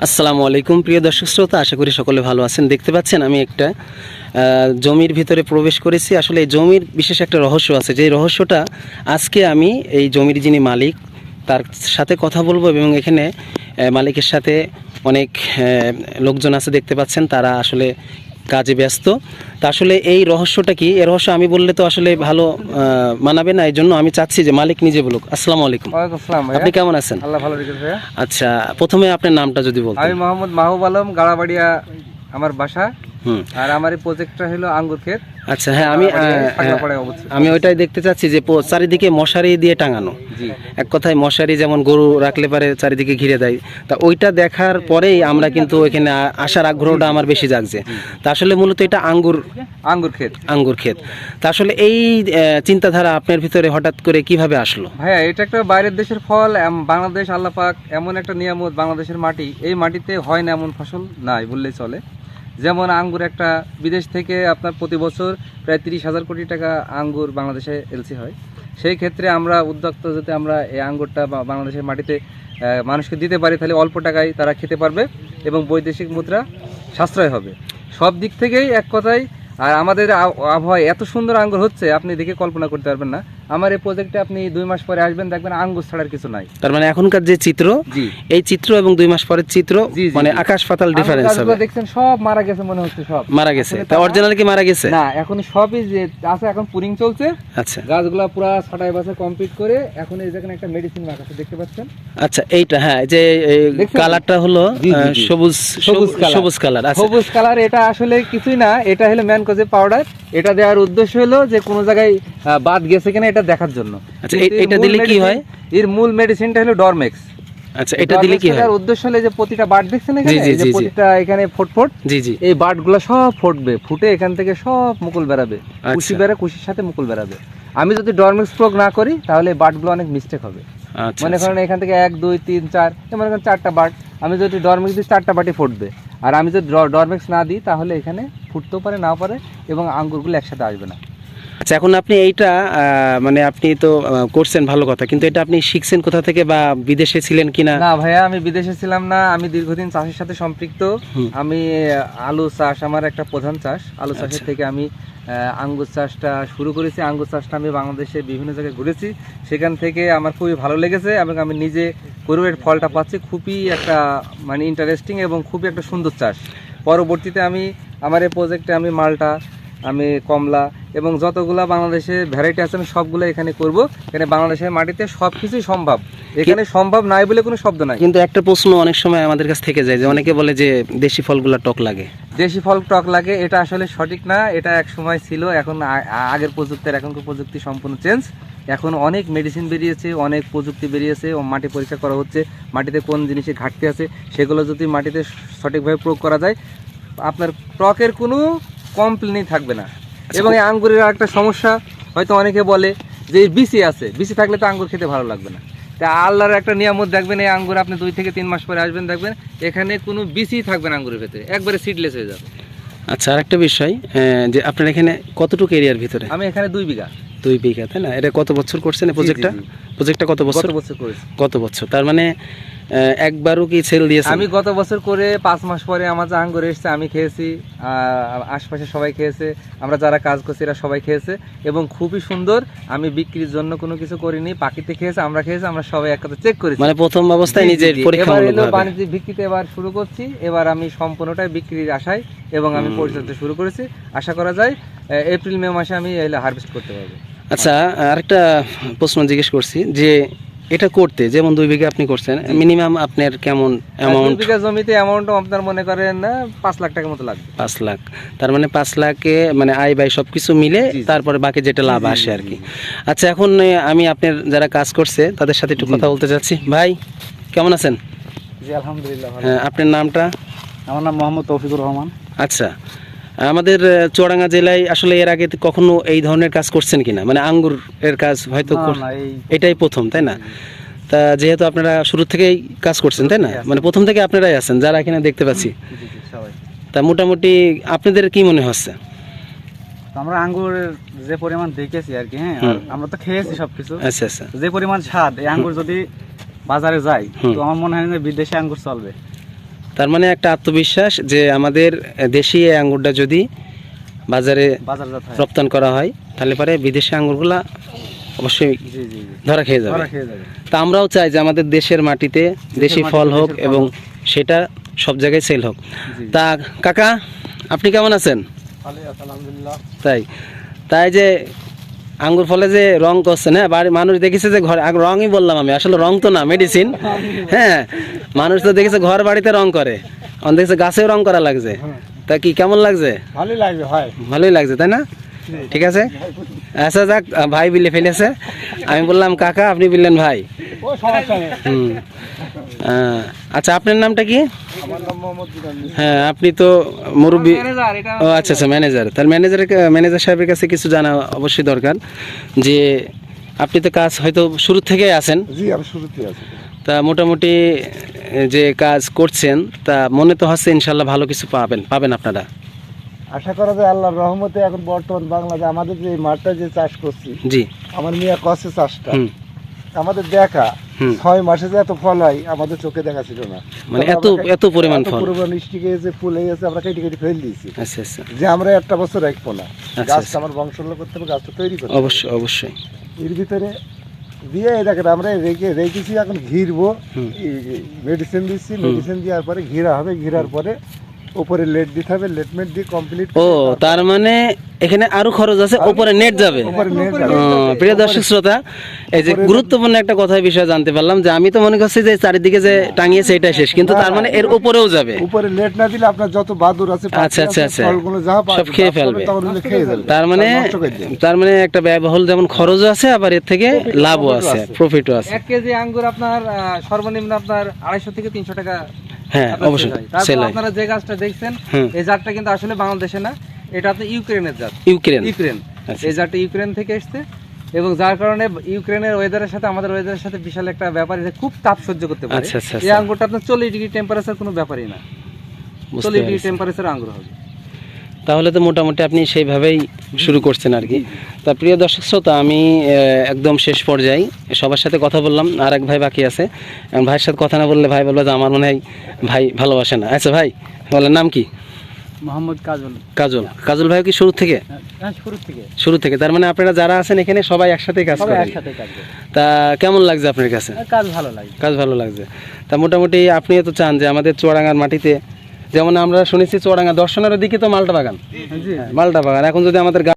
আসসালামু আলাইকুম প্রিয় দর্শক শ্রোতা, আশা করি সকলে ভালো আছেন। দেখতে পাচ্ছেন আমি একটা জমির ভিতরে প্রবেশ করেছি। আসলে এই জমির বিশেষ একটা রহস্য আছে, যে রহস্যটা আজকে আমি এই জমির যিনি মালিক তার সাথে কথা বলবো, এবং এখানে মালিকের সাথে অনেক লোকজন আছে দেখতে পাচ্ছেন, তারা আসলে কাজে ব্যস্ত। তা আসলে এই রহস্যটা কি, এই রহস্য আমি বললে তো আসলে ভালো মানাবে না, এই জন্য আমি চাচ্ছি যে মালিক নিজে বলুক। আসসালামু আলাইকুম। ওয়ালাইকুম আসসালাম ভাইয়া। আপনি কেমন আছেন? আল্লাহ ভালো রেখেছে ভাইয়া। আচ্ছা, প্রথমে আপনার নামটা যদি বলতেন। আমি মোহাম্মদ মাহবুব আলম, গাড়াবাড়িয়া আমার বাসা। আর আমার এই প্রজেক্টটা হলো আঙ্গুর ক্ষেত। আচ্ছা, হ্যাঁ, আমি ওইটাই দেখতে চাচ্ছি যে চারিদিকে মশারি দিয়ে টাঙানো। এক কথায় মশারি যেমন গরু রাখলে পারে চারিদিকে ঘিরে দেয়, তা ওইটা দেখার পরেই আমরা কিন্তু এখানে আসার আগ্রহটা আমার বেশি জাগছে। তা আসলে মূলত এটা আঙ্গুর ক্ষেত। তা আসলে এই চিন্তাধারা আপনার ভিতরে হঠাৎ করে কিভাবে আসলো? ভাইয়া, এটা একটা বাইরের দেশের ফল। বাংলাদেশ আল্লাহ পাক এমন একটা নিয়ামত, বাংলাদেশের মাটি, এই মাটিতে হয় না এমন ফসল নাই বললেই চলে। যেমন আঙ্গুর একটা বিদেশ থেকে আপনার প্রতি বছর প্রায় 30,000 কোটি টাকা আঙ্গুর বাংলাদেশে এলসি হয়। সেই ক্ষেত্রে আমরা উদ্যোক্তা, যদি আমরা এই আঙ্গুরটা বাংলাদেশের মাটিতে মানুষকে দিতে পারি, তাহলে অল্প টাকায় তারা খেতে পারবে এবং বৈদেশিক মুদ্রা সাশ্রয় হবে। সব দিক থেকেই এক কথায়। আর আমাদের আবহাওয়া এত সুন্দর আঙ্গুর হচ্ছে, আপনি দেখে কল্পনা করতে পারবেন না। আমার এই প্রজেক্টে আপনি 2 মাস পরে আসবেন, দেখবেন আঙ্গুর ছাড়ার কিছু নাই। তার মানে এখনকার যে চিত্র, এই চিত্র এবং 2 মাস পরের চিত্র মানে আকাশ পাতাল ডিফারেন্স হবে। দেখছেন সব মারা গেছে, মনে হচ্ছে সব মারা গেছে। তা অরিজিনাল কি মারা গেছে? না, এখন সবই যে আছে, এখন পুরিং চলছে। আচ্ছা, গাছগুলা পুরো ছাটাই বাছাই কমপ্লিট করে এখন এই জায়গায় একটা মেডিসিন মাখাচ্ছে, দেখতে পাচ্ছেন? আচ্ছা, এইটা হ্যাঁ, যে কালারটা হলো সবুজ কালার। আচ্ছা, সবুজ কালার। এটা আসলে কিছুই না, এটা হলো ম্যানকোজেব পাউডার। এটা দেওয়ার উদ্দেশ্য হলো যে কোনো জায়গায় বাদ গেছে কিনা এটা দেখার জন্য। আচ্ছা, এটা দিলে কি হয়? এর মূল মেডিসিনটা হলো ডরমেক্স। আচ্ছা, এটা দিলে কি হয়? এর উদ্দেশ্য হলো যে প্রতিটা বাট দেখছেন এখানে, এই যে প্রতিটা এখানে ফোট এই বাটগুলো সব ফুটবে, ফুটে এখান থেকে সব মুকুল বেরাবে, কুশি বেরা, কুশির সাথে মুকুল বেরাবে। আমি যদি ডরমেক্স প্রয়োগ না করি তাহলে বাটগুলো অনেক মিস্টেক হবে। মনে করেন এখান থেকে 1 2 3 4, মনে করেন 4টা বাট, আমি যদি ডরমেক্স দিই 4টা বাটই ফুটবে। আর আমি যদি ডরমেক্স না দিই তাহলে এখানে ফুটতেও পারে, নাও পারে, এবং আঙ্গুরগুলো একসাথে আসবে না। আচ্ছা, এখন আপনি এইটা মানে আপনি তো করছেন, ভালো কথা, কিন্তু এটা আপনি শিখছেন কোথা থেকে, বা বিদেশে ছিলেন কিনা? না ভাইয়া, আমি বিদেশে ছিলাম না। আমি দীর্ঘদিন চাষের সাথে সম্পৃক্ত। আমি আলু চাষ আমার একটা প্রধান চাষ। আলু চাষের থেকে আমি আঙ্গুর চাষটা শুরু করেছি। আঙ্গুর চাষটা আমি বাংলাদেশে বিভিন্ন জায়গায় ঘুরেছি, সেখান থেকে আমার খুবই ভালো লেগেছে এবং আমি নিজে গরুর ফলটা পাচ্ছি। খুবই একটা মানে ইন্টারেস্টিং এবং খুবই একটা সুন্দর চাষ। পরবর্তীতে আমি আমার এই প্রজেক্টে আমি মালটা, আমি কমলা এবং যতগুলা বাংলাদেশে ভ্যারাইটি আছে আমি সবগুলো এখানে করব। এখানে বাংলাদেশের মাটিতে সব কিছুই সম্ভব, এখানে সম্ভব নাই বলে কোনো শব্দ নাই। কিন্তু একটা প্রশ্ন অনেক সময় আমাদের কাছ থেকে যায়, যে অনেকে বলে যে দেশি ফলগুলো টক লাগে। দেশি ফল টক লাগে, এটা আসলে সঠিক না। এটা এক সময় ছিল, এখন আগের প্রযুক্তির এখনকার প্রযুক্তি সম্পূর্ণ চেঞ্জ। এখন অনেক মেডিসিন বেরিয়েছে, অনেক প্রযুক্তি বেরিয়েছে, ও মাটি পরীক্ষা করা হচ্ছে, মাটিতে কোন জিনিসের ঘাটতি আছে সেগুলো যদি মাটিতে সঠিকভাবে প্রয়োগ করা যায়, আপনার টকের কোনো কমপ্লেনই থাকবে না। এবং এই আঙ্গুরের একটা সমস্যা, হয়তো অনেকে বলে যে বিসি আছে, বিসি থাকলে তো আঙ্গুর খেতে ভালো লাগবে না। তা আল্লাহর একটা নিয়ামত, দেখবেন এই আঙ্গুর আপনি 2 থেকে 3 মাস পরে আসবেন, দেখবেন এখানে কোনো বিসি থাকবে না আঙ্গুরের ভেতরে, একবারে সিডলেস হয়ে যাবে। আচ্ছা, আরেকটা বিষয়, যে আপনার এখানে কতটুকু এরিয়ার ভিতরে? আমি এখানে 2 বিঘা। 2 বিঘা, তাই না? এটা কত বছর করছেন এই প্রজেক্টটা? কত বছর করেছি। কত বছর? তার মানে একবারও কি সেল দিয়েছেন? আমি গত বছর করে 5 মাস পরে আমার যে আঙ্গুর এসছে আমি খেয়েছি, আশপাশে সবাই খেয়েছে, আমরা যারা কাজ করছি এরা সবাই খেয়েছে এবং খুবই সুন্দর। আমি বিক্রির জন্য কোনো কিছু করিনি, পাখিতে খেয়েছে, আমরা খেয়েছি, আমরা সবাই একসাথে চেক করেছি। মানে প্রথম অবস্থায় নিজের পরীক্ষামূলকভাবে বাণিজ্যিক ভিত্তিতে এবার শুরু করছি। এবার আমি সম্পূর্ণটাই বিক্রির আশায় এবং আমি পরিচর্যা শুরু করেছি। আশা করা যায় এপ্রিল মে মাসে আমি হারভেস্ট করতে পারবো। আচ্ছা, আরেকটা প্রশ্ন জিজ্ঞেস করছি, যে এটা করতে যেমন 2 বিঘা আপনি করছেন, মিনিমাম আপনার কেমন অ্যামাউন্ট? 2 বিঘা জমিতে অ্যামাউন্ট আপনার মনে করেন 5 লাখ টাকার মতো লাগবে। 5 লাখ। তার মানে 5 লাখে মানে আয় ব্যয় সবকিছু মিলে তারপরে বাকি যেটা লাভ আসে আর কি। আচ্ছা, এখন আমি আপনার যারা কাজ করছে তাদের সাথে একটু কথা বলতে চাচ্ছি। ভাই, কেমন আছেন? জি আলহামদুলিল্লাহ ভালো। হ্যাঁ, আপনার নামটা? আমার নাম মোহাম্মদ তৌফিকুর রহমান। আচ্ছা, আমাদের চুয়াডাঙ্গা জেলায় আসলে এর আগে কখনো এই ধরনের কাজ করছেন কিনা? মানে আঙ্গুর এর কাজ হয়তো এটাই প্রথম, তাই না? তা যেহেতু আপনারা শুরু থেকেই কাজ করছেন, তাই না? মানে প্রথম থেকে আপনারাই আছেন যারা এখানে দেখতে পাচ্ছি। তা মোটামুটি আপনাদের কি মনে হচ্ছে? আমরা আঙ্গুরের যে পরিমাণ দেখেছি আর কি, হ্যাঁ, আমরা তো খেয়েছি সবকিছু। আচ্ছা আচ্ছা, যে পরিমাণ স্বাদ, এই আঙ্গুর যদি বাজারে যায় তো আমার মনে হয় যে বিদেশে আঙ্গুর চলবে। তার মানে একটা আত্মবিশ্বাস যে আমাদের দেশি এই আঙ্গুরটা যদি বাজারে বাজারজাত হয়। রপ্তানি করা হয় তাহলে পরে বিদেশি আঙ্গুরগুলা অবশ্যই জি জি জি ধরা খেয়ে যাবে। ধরা খেয়ে যাবে। তা আমরাও চাই যে আমাদের দেশের মাটিতে দেশি মাটিতে ফল হোক দেশের ফল এবং হোক। সেটা সব জায়গায় সেল হোক। জি। তা কাকা আপনি কেমন আছেন? আলহামদুলিল্লাহ। তাই যে আঙ্গুর ফলে যে রং করছেন, হ্যাঁ বাড়ি মানুষ দেখেছে যে ঘরে রঙই বললাম আমি, আসলে রং তো না, মেডিসিন। হ্যাঁ মানুষ তো দেখেছে ঘর বাড়িতে রং করে, অন দেখেছে গাছেও রং করা লাগছে। তা কি কেমন লাগছে? ভালোই লাগবে ভাই। ভালোই লাগছে তাই না? ঠিক আছে, আচ্ছা যাক, ভাই বিলে ফেলেছে, আমি বললাম কাকা, আপনি বললেন ভাই। ও সমস্যা নেই। হুম আচ্ছা আপনার নামটা কি? আমার নাম মোহাম্মদ বিনানি। হ্যাঁ আপনি তো মুরব্বী। ম্যানেজার, এটা ও আচ্ছা আচ্ছা, ম্যানেজার। তার ম্যানেজার সাহেবের কাছে কিছু জানা অবশ্যই দরকার, যে আপনি তো কাজ হয়তো শুরু থেকেই আছেন, জি আমি শুরুতে আছি। তা মোটামুটি যে কাজ করছেন তা মনে তো হচ্ছে ইনশাল্লাহ ভালো কিছু পাবেন আপনারা। আশা করা যায় আল্লাহর রহমতে এখন বর্তমান বাংলাদেশে আমাদের যে মাঠটা যে চাষ করছি, জি। আমার মিয়া কষে চাষটা হুম আমাদের দেখা হুম 6 মাসে যে এত ফল হয় আমাদের চোখে দেখা ছিল না। মানে তবে আমরা এত পরিমাণ ফল। পরিমাণ স্টিকে যে ফুল হয়ে গেছে, আমরা কেটে কেটে ফেল দিয়েছি, আচ্ছা আচ্ছা, যে আমরা একটা বছর রাখবো না, আচ্ছা, গাছটা আচ্ছা। আমার বংশাবলী করতে হবে, গাছটা তৈরি করতে হবে। অবশ্যই অবশ্যই। এর ভিতরে দিয়ে এই দেখেন আমরা রেখেছি, এখন ঘিরবো, হুম। মেডিসিন দিচ্ছি, মেডিসিন দেওয়ার পরে ঘিরা হবে, ঘিরার পরে উপরে লেট দিতে হবে, লেটমেন্ট দিয়ে কমপ্লিট। ও তার মানে এখানে আরো খরচ আছে, উপরে নেট যাবে। উপরে নেট যাবে। প্রিয় দর্শক শ্রোতা, এই যে গুরুত্বপূর্ণ একটা কথা বিষয় জানতে পারলাম, যে আমি তো মনে করছি যে চারিদিকে যে টাঙিয়েছে এটা শেষ, কিন্তু তার মানে এর উপরেও যাবে। উপরে লেট না দিলে আপনার যত বাদুর আছে, পাখি আচ্ছা, আচ্ছা, আছে, আচ্ছা। ফলগুলো যা সব খেয়ে ফেলবে। তখন ওগুলো খেয়ে ফেলবে, নষ্ট করে দেবে। তার মানে একটা ব্যয়বহুল যেমন খরচও আছে, আবার এর থেকে লাভও আছে, প্রফিটও আছে। 1 কেজি আঙ্গুর আপনার সর্বনিম্ন আপনার 250 থেকে 300 টাকা। হ্যাঁ আপনার অবশ্যই sell হয়। তারপর সেল হয়। আপনারা যে গাছটা দেখছেন, হুম। এই জাতটা কিন্তু আসলে বাংলাদেশে না, এটা তো ইউক্রেনের জাত। ইউক্রেন। আচ্ছা। এই জাতটা ইউক্রেন থেকে এসেছে, এবং যার কারণে ইউক্রেনের ওয়েদারের সাথে আমাদের ওয়েদারের সাথে বিশাল একটা ব্যাপার, এটা খুব তাপ সহ্য করতে পারে। আচ্ছা, আচ্ছা, এই আচ্ছা। আঙ্গুরটা আপনার 40 ডিগ্রি টেম্পারেচার কোনো ব্যাপারই না, বুঝতে 40 ডিগ্রি পেরেছি। টেম্পারেচার আঙ্গুর হবে। তাহলে তো মোটামুটি আপনি সেইভাবেই শুরু করছেন আর কি। তা প্রিয় দর্শক শ্রোতা, আমি একদম শেষ পর্যায়ে সবার সাথে কথা বললাম, আর এক ভাই বাকি আছে। এখন ভাইয়ের সাথে কথা না বললে ভাই বলবে যে আমার মনে হয় ভাই ভালোবাসে না। আচ্ছা ভাই বলেন, নাম কি? মোহাম্মদ কাজল। কাজল ভাই কি শুরু থেকে? শুরু থেকে, তার মানে আপনারা যারা আছেন এখানে সবাই একসাথেই কাজ করেন। তা কেমন লাগছে আপনার কাছে? কাজ ভালো লাগে। কাজ ভালো লাগছে। তা মোটামুটি আপনিও তো চান যে আমাদের চুয়াডাঙ্গার মাটিতে, যেমন আমরা শুনেছি চুয়াডাঙ্গা দর্শনের দিকে তো মালটা বাগান, মালটা বাগান, এখন যদি আমাদের